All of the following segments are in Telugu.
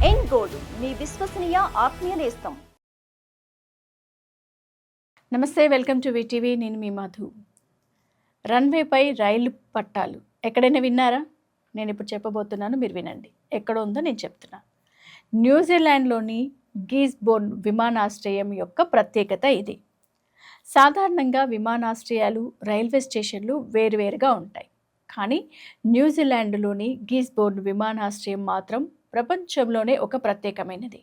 ఎన్ గోల్డ్ మీ విశ్వసనీయ ఆత్మీయ నేస్తం. నమస్తే, వెల్కమ్ టు వీటీవీ. నేను మీ మధు. రన్వేపై రైలు పట్టాలు ఎక్కడైనా విన్నారా? నేను ఇప్పుడు చెప్పబోతున్నాను, మీరు వినండి. ఎక్కడ ఉందో నేను చెప్తున్నా. న్యూజిలాండ్లోని గీస్బోర్న్ విమానాశ్రయం యొక్క ప్రత్యేకత ఇది. సాధారణంగా విమానాశ్రయాలు, రైల్వే స్టేషన్లు వేరువేరుగా ఉంటాయి. కానీ న్యూజిలాండ్లోని గీస్బోర్న్ విమానాశ్రయం మాత్రం ప్రపంచంలోనే ఒక ప్రత్యేకమైనది.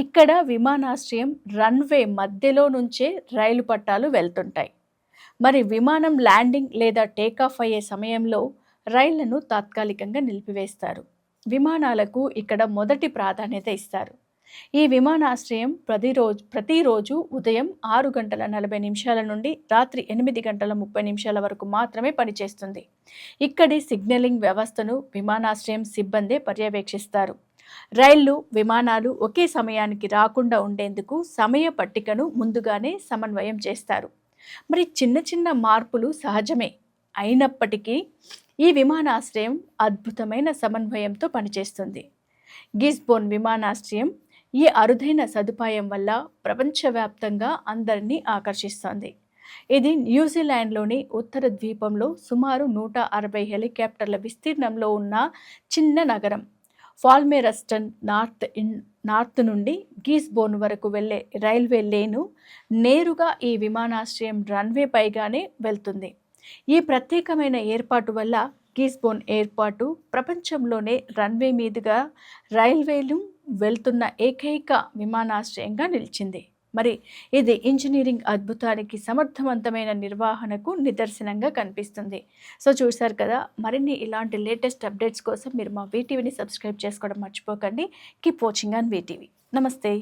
ఇక్కడ విమానాశ్రయం రన్వే మధ్యలో నుంచే రైలు పట్టాలు వెళ్తుంటాయి. మరి విమానం ల్యాండింగ్ లేదా టేకాఫ్ అయ్యే సమయంలో రైళ్లను తాత్కాలికంగా నిలిపివేస్తారు. విమానాలకు ఇక్కడ మొదటి ప్రాధాన్యత ఇస్తారు. ఈ విమానాశ్రయం ప్రతిరోజు ఉదయం 6:40 నుండి రాత్రి 8:30 వరకు మాత్రమే పనిచేస్తుంది. ఇక్కడి సిగ్నలింగ్ వ్యవస్థను విమానాశ్రయం సిబ్బందే పర్యవేక్షిస్తారు. రైళ్లు, విమానాలు ఒకే సమయానికి రాకుండా ఉండేందుకు సమయ పట్టికను ముందుగానే సమన్వయం చేస్తారు. మరి చిన్న చిన్న మార్పులు సహజమే అయినప్పటికీ ఈ విమానాశ్రయం అద్భుతమైన సమన్వయంతో పనిచేస్తుంది. గిస్బోర్న్ విమానాశ్రయం ఈ అరుదైన సదుపాయం వల్ల ప్రపంచవ్యాప్తంగా అందరినీ ఆకర్షిస్తోంది. ఇది న్యూజిలాండ్లోని ఉత్తర ద్వీపంలో సుమారు 160 హెలికాప్టర్ల విస్తీర్ణంలో ఉన్న చిన్న నగరం. ఫాల్మెరస్టన్ నార్త్ నుండి గీస్బోర్న్ వరకు వెళ్లే రైల్వే లేను నేరుగా ఈ విమానాశ్రయం రన్వే పైగానే వెళ్తుంది. ఈ ప్రత్యేకమైన ఏర్పాటు వల్ల గీస్బోర్న్ ఏర్పాటు ప్రపంచంలోనే రన్వే మీదుగా రైల్వేలు వెళ్తున్న ఏకైక విమానాశ్రయంగా నిలిచింది. మరి ఇది ఇంజనీరింగ్ అద్భుతానికి, సమర్థవంతమైన నిర్వహణకు నిదర్శనంగా కనిపిస్తుంది. సో చూశారు కదా, మరిన్ని ఇలాంటి లేటెస్ట్ అప్డేట్స్ కోసం మీరు మా వీటీవీని సబ్స్క్రైబ్ చేసుకోవడం మర్చిపోకండి. Keep watching on VTV. నమస్తే.